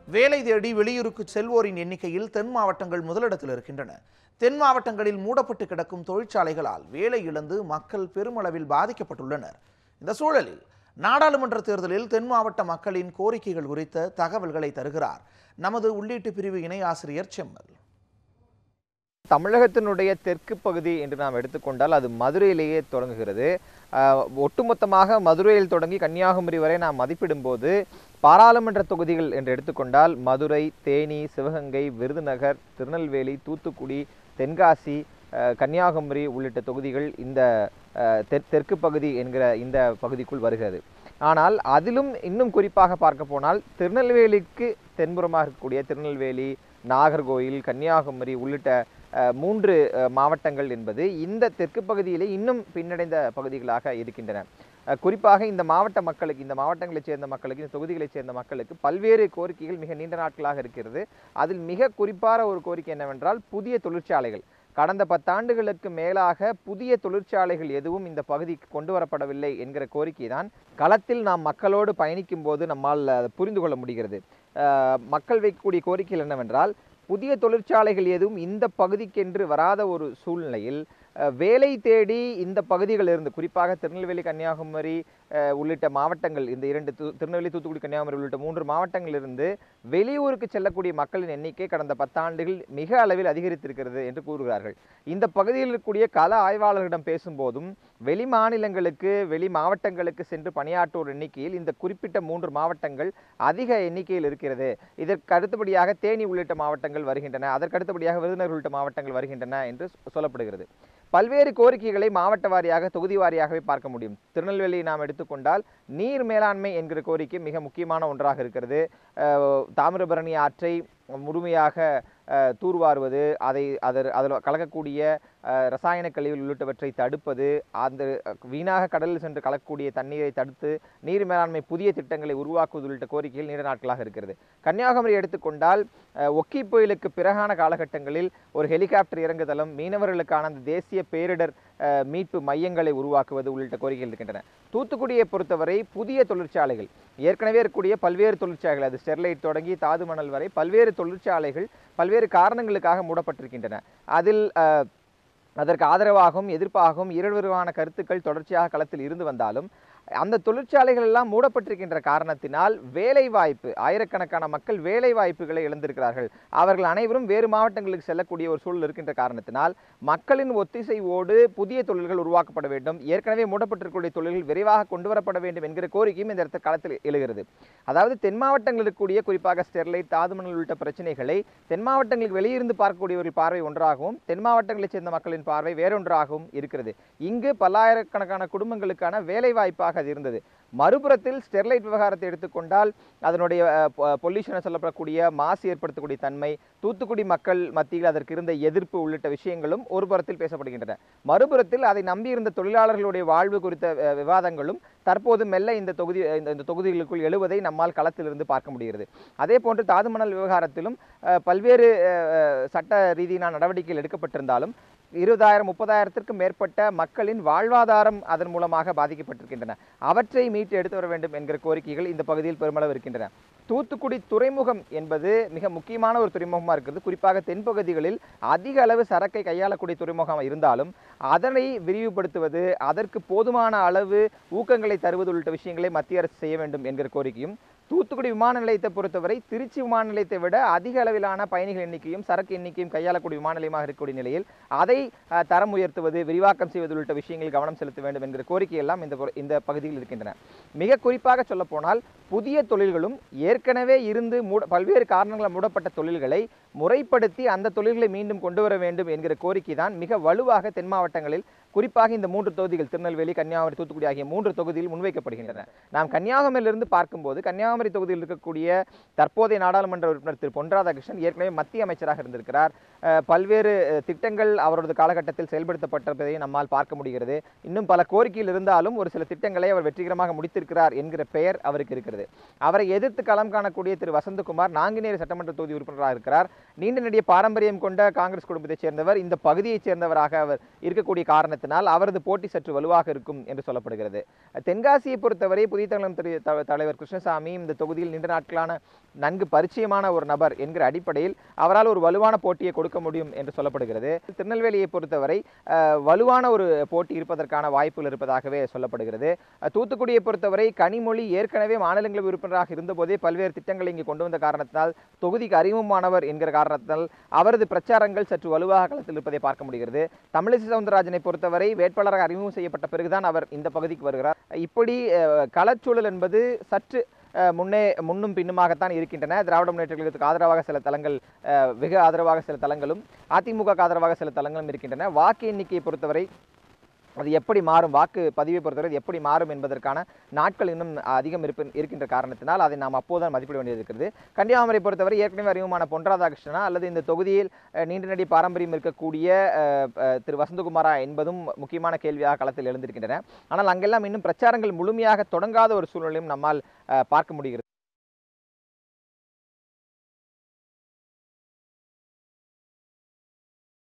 வேலை தேடி வெளியூருக்கு செல்வோரின் எண்ணிக்கையில் தென் மாவட்டங்கள் முதலிடத்தில் இருக்கின்றன. தென் மாவட்டங்களில் மூடப்பட்டு கிடக்கும் தொழிற்சாலைகளால் வேலை இழந்து மக்கள் பெருமளவில் பாதிக்கப்பட்டுள்ளனர். இந்த சூழலில் நாடாளுமன்ற தேர்தலில் தென் மாவட்ட மக்களின் கோரிக்கைகள் குறித்த தகவல்களை தருகிறார் நமது உள்ளீட்டு பிரிவு இணை ஆசிரியர் செம்மல். தமிழகத்தினுடைய தெற்கு பகுதி என்று நாம் எடுத்துக்கொண்டால் அது மதுரையிலேயே தொடங்குகிறது. ஒட்டுமொத்தமாக மதுரையில் தொடங்கி கன்னியாகுமரி வரை நாம் மதிப்பிடும்போது பாராளுமன்ற தொகுதிகள் என்று எடுத்துக்கொண்டால் மதுரை, தேனி, சிவகங்கை, விருதுநகர், திருநெல்வேலி, தூத்துக்குடி, தென்காசி, கன்னியாகுமரி உள்ளிட்ட தொகுதிகள் இந்த தெற்கு பகுதி என்கிற இந்த பகுதிக்குள் வருகிறது. ஆனால் அதிலும் இன்னும் குறிப்பாக பார்க்க போனால் திருநெல்வேலிக்கு தென்புறமாக இருக்கக்கூடிய திருநெல்வேலி, நாகர்கோயில், கன்னியாகுமரி உள்ளிட்ட 3 மாவட்டங்கள் என்பது இந்த தெற்கு பகுதியிலே இன்னும் பின்னடைந்த பகுதிகளாக இருக்கின்றன. குறிப்பாக இந்த மாவட்டங்களைச் சேர்ந்த மக்களுக்கு, இந்த தொகுதிகளைச் சேர்ந்த மக்களுக்கு பல்வேறு கோரிக்கைகள் மிக நீண்ட நாட்களாக இருக்கிறது. அதில் மிக குறிப்பான ஒரு கோரிக்கை என்னவென்றால் புதிய தொழிற்சாலைகள். கடந்த 10 ஆண்டுகளுக்கு மேலாக புதிய தொழிற்சாலைகள் எதுவும் இந்த பகுதிக்கு கொண்டு வரப்படவில்லை என்கிற கோரிக்கை தான் களத்தில் நாம் மக்களோடு பயணிக்கும் போது நம்மால் புரிந்து கொள்ள முடிகிறது. மக்கள் வைக்கக்கூடிய கோரிக்கைகள் என்னவென்றால் புதிய தொழிற்சாலைகள் எதுவும் இந்த பகுதிக்கென்று வராத ஒரு சூழ்நிலையில் வேலை தேடி இந்த பகுதிகளிலிருந்து, குறிப்பாக திருநெல்வேலி, கன்னியாகுமரி உள்ளிட்ட மாவட்டங்கள், இந்த 2 திருநெல்வேலி, தூத்துக்குடி, கன்னியாகுமரி உள்ளிட்ட 3 மாவட்டங்களிலிருந்து வெளியூருக்கு செல்லக்கூடிய மக்களின் எண்ணிக்கை கடந்த 10 ஆண்டுகள் மிக அளவில் அதிகரித்திருக்கிறது என்று கூறுகிறார்கள். இந்த பகுதியில் இருக்கக்கூடிய கள ஆய்வாளர்களிடம் பேசும்போதும் வெளி மாநிலங்களுக்கு, வெளி மாவட்டங்களுக்கு சென்று பணியாற்றுவோர் எண்ணிக்கையில் இந்த குறிப்பிட்ட 3 மாவட்டங்கள் அதிக எண்ணிக்கையில் இருக்கிறது. இதற்கு அடுத்தபடியாக தேனி உள்ளிட்ட மாவட்டங்கள் வருகின்றன, அதற்கு அடுத்தபடியாக விருதுநகர் உள்ளிட்ட மாவட்டங்கள் வருகின்றன என்று சொல்லப்படுகிறது. பல்வேறு கோரிக்கைகளை மாவட்ட வாரியாக, தொகுதி வாரியாகவே பார்க்க முடியும். திருநெல்வேலியை நாம் எடுத்துக்கொண்டால் நீர் மேலாண்மை என்கிற கோரிக்கை மிக முக்கியமான ஒன்றாக இருக்கிறது. தாமிரபரணி ஆற்றை முழுமையாக தூர்வாருவது, அதில் கலக்கக்கூடிய ரசாயன கழிவுகள் உள்ளிட்டவற்றை தடுப்பது, அந்த வீணாக கடலில் சென்று கலக்கக்கூடிய தண்ணீரை தடுத்து நீர் மேலாண்மை புதிய திட்டங்களை உருவாக்குவது உள்ளிட்ட கோரிக்கைகள் நீண்ட நாட்களாக இருக்கிறது. கன்னியாகுமரி எடுத்துக்கொண்டால் ஒக்கி புயலுக்கு பிறகான காலகட்டங்களில் ஒரு ஹெலிகாப்டர் இறங்குதளம், மீனவர்களுக்கான அந்த தேசிய பேரிடர் மீட்பு மையங்களை உருவாக்குவது உள்ளிட்ட கோரிக்கைகள் இருக்கின்றன. தூத்துக்குடியை பொறுத்தவரை புதிய தொழிற்சாலைகள், ஏற்கனவே இருக்கக்கூடிய பல்வேறு தொழிற்சாலைகள், அது ஸ்டெர்லைட் தொடங்கி தாது மணல் வரை பல்வேறு தொழிற்சாலைகள் பல்வேறு காரணங்களுக்காக மூடப்பட்டிருக்கின்றன. அதற்கு ஆதரவாகவும் எதிர்ப்பாகவும் இருவருவான கருத்துக்கள் தொடர்ச்சியாக களத்தில் இருந்து வந்தாலும் அந்த தொழிற்சாலைகள் எல்லாம் மூடப்பட்டிருக்கின்ற காரணத்தினால் வேலை வாய்ப்பு, ஆயிரக்கணக்கான மக்கள் வேலை வாய்ப்புகளை இழந்திருக்கிறார்கள். அவர்கள் அனைவரும் வேறு மாவட்டங்களுக்கு செல்லக்கூடிய ஒரு சூழல் இருக்கின்ற காரணத்தினால் மக்களின் ஒத்திசைவோடு புதிய தொழில்கள் உருவாக்கப்பட வேண்டும், ஏற்கனவே மூடப்பட்டிருக்கக்கூடிய தொழில்கள் விரைவாக கொண்டு வரப்பட வேண்டும் என்கிற கோரிக்கையும் இந்த இடத்துல களத்தில் எழுகிறது. அதாவது தென் மாவட்டங்களில் இருக்கக்கூடிய குறிப்பாக ஸ்டெர்லைட், தாதுமணல் உள்ளிட்ட பிரச்சனைகளை தென் மாவட்டங்களுக்கு வெளியிருந்து பார்க்கக்கூடியவர்கள் பார்வை ஒன்றாகவும் தென் மாவட்டங்களைச் சேர்ந்த மக்களின் பார்வை வேறொன்றாகவும் இருக்கிறது. இங்கு பல்லாயிரக்கணக்கான குடும்பங்களுக்கான வேலை வாய்ப்பாக அது இருந்தது. மறுபுறத்தில் ஸ்டெர்லைட் விவகாரத்தை எடுத்துக்கொண்டால் அதனுடைய பொல்யூஷனை சொல்லப்படக்கூடிய மாசு ஏற்படுத்தக்கூடிய தன்மை, தூத்துக்குடி மக்கள் மத்தியில் அதற்கு இருந்த எதிர்ப்பு உள்ளிட்ட விஷயங்களும் ஒரு புறத்தில் பேசப்படுகின்றன. மறுபுறத்தில் அதை நம்பியிருந்த தொழிலாளர்களுடைய வாழ்வு குறித்த விவாதங்களும் தற்போது மெல்ல இந்த தொகுதிகளுக்குள் எழுவதை நம்மால் களத்திலிருந்து பார்க்க முடிகிறது. அதே போன்று தாதுமணல் விவகாரத்திலும் பல்வேறு சட்ட ரீதியான நடவடிக்கைகள் எடுக்கப்பட்டிருந்தாலும் 20,000-30,000த்திற்கும் மேற்பட்ட மக்களின் வாழ்வாதாரம் அதன் மூலமாக பாதிக்கப்பட்டிருக்கின்றன. அவற்றை மீட்டு எடுத்து வர வேண்டும் என்கிற கோரிக்கைகள் இந்த பகுதியில் பெருமளவு இருக்கின்றன. தூத்துக்குடி துறைமுகம் என்பது மிக முக்கியமான ஒரு துறைமுகமாக இருக்கிறது. குறிப்பாக தென்பகுதிகளில் அதிக அளவு சரக்கை கையாளக்கூடிய துறைமுகம் இருந்தாலும் அதனை விரிவுபடுத்துவது, அதற்கு போதுமான அளவு ஊக்கங்களை தருவது உள்ளிட்ட விஷயங்களை மத்திய அரசு செய்ய வேண்டும் என்கிற கோரிக்கையும், தூத்துக்குடி விமான நிலையத்தை பொறுத்தவரை திருச்சி விமான நிலையத்தை விட அதிக அளவிலான பயணிகள் எண்ணிக்கையும் சரக்கு எண்ணிக்கையும் கையாளக்கூடிய விமான நிலையமாக இருக்கக்கூடிய நிலையில் அதை தரம் உயர்த்துவது, விரிவாக்கம் செய்வது உள்ளிட்ட விஷயங்களில் கவனம் செலுத்த வேண்டும் என்கிற கோரிக்கை எல்லாம் இந்த பகுதியில் இருக்கின்றன. மிக குறிப்பாக சொல்ல போனால் புதிய தொழில்களும் ஏற்கனவே இருந்து பல்வேறு காரணங்களால் மூடப்பட்ட தொழில்களை முறைப்படுத்தி அந்த தொழில்களை மீண்டும் கொண்டு வர வேண்டும் என்கிற கோரிக்கை தான் மிக வலுவாக தென் மாவட்டங்களில், குறிப்பாக இந்த 3 தொகுதிகள் திருநெல்வேலி, கன்னியாகுமரி, தூத்துக்குடி ஆகிய 3 தொகுதியில் முன்வைக்கப்படுகின்றன. நாம் கன்னியாகுமரியிலிருந்து பார்க்கும்போது கன்னியாகுமரி தொகுதியில் இருக்கக்கூடிய தற்போதைய நாடாளுமன்ற உறுப்பினர் திரு பொன் ராதாகிருஷ்ணன் ஏற்கனவே மத்திய அமைச்சராக இருந்திருக்கிறார். பல்வேறு திட்டங்கள் அவரது காலகட்டத்தில் செயல்படுத்தப்பட்டிருப்பதை நம்மால் பார்க்க முடிகிறது. இன்னும் பல கோரிக்கைகள் இருந்தாலும் ஒரு சில திட்டங்களை அவர் வெற்றிகரமாக முடித்திருக்கிறார் என்கிற பெயர் அவருக்கு இருக்கிறது. அவரை எதிர்த்து களம் காணக்கூடிய திரு வசந்தகுமார் நாங்குநேரி சட்டமன்ற தொகுதி உறுப்பினராக இருக்கிறார். நீண்ட நெடிய பாரம்பரியம் கொண்ட காங்கிரஸ் குடும்பத்தைச் சேர்ந்தவர். இந்த பகுதியைச் சேர்ந்தவராக அவர் இருக்கக்கூடிய காரணத்தினால் காரணத்தினால் அவரது போட்டி சற்று வலுவாக இருக்கும் என்று சொல்லப்படுகிறது. தென்காசியை பொறுத்தவரை புதிய தமிழகம் தலைவர் கிருஷ்ணசாமி இந்த தொகுதியில் நீண்ட நாட்களான நன்கு பரிச்சயமான ஒரு நபர் என்கிற அடிப்படையில் அவரால் ஒரு வலுவான போட்டியை கொடுக்க முடியும் என்று சொல்லப்படுகிறது. திருநெல்வேலியை பொறுத்தவரை வலுவான ஒரு போட்டி இருப்பதற்கான வாய்ப்புகள் இருப்பதாகவே சொல்லப்படுகிறது. தூத்துக்குடியை பொறுத்தவரை கனிமொழி ஏற்கனவே மாநிலங்களவை உறுப்பினராக இருந்தபோதே பல்வேறு திட்டங்களை இங்கு கொண்டு வந்த காரணத்தினால் தொகுதிக்கு அறிமுகமானவர் என்கிற காரணத்தால் அவரது பிரச்சாரங்கள் சற்று வலுவாக களத்தில் இருப்பதை பார்க்க முடிகிறது. தமிழிசை சவுந்தரராஜனை பொறுத்தவரை வேட்பாளராக அறிமுகம் செய்யப்பட்ட பிறகுதான் அவர் இந்த பகுதிக்கு வருகிறார். இப்படி களச்சூழல் என்பது சற்று முன்னும் பின்னுமாகத்தான் இருக்கின்றன. திராவிட முன்னேற்ற கழகத்துக்கு ஆதரவாக சில தளங்கள், வெகு ஆதரவாக சில தளங்களும், அதிமுக ஆதரவாக சில தளங்களும் இருக்கின்றன. வாக்கு எண்ணிக்கையை பொறுத்தவரை அது எப்படி மாறும், வாக்கு பதிவை பொறுத்தவரை எப்படி மாறும் என்பதற்கான நாட்கள் இன்னும் அதிகம் இருக்கின்ற காரணத்தினால் அதை நாம் அப்போதுதான் மதிப்பிட வேண்டியது இருக்கிறது. கன்னியாகுமரி பொறுத்தவரை ஏற்கனவே அறிமுகமான பொன் ராதாகிருஷ்ணனா அல்லது இந்த தொகுதியில் நீண்ட நடி பாரம்பரியம் இருக்கக்கூடிய திரு வசந்தகுமாரா என்பதும் முக்கியமான கேள்வியாக களத்தில் எழுந்திருக்கின்றன. ஆனால் அங்கெல்லாம் இன்னும் பிரச்சாரங்கள் முழுமையாக தொடங்காத ஒரு சூழ்நிலையும் நம்மால் பார்க்க முடிகிறது.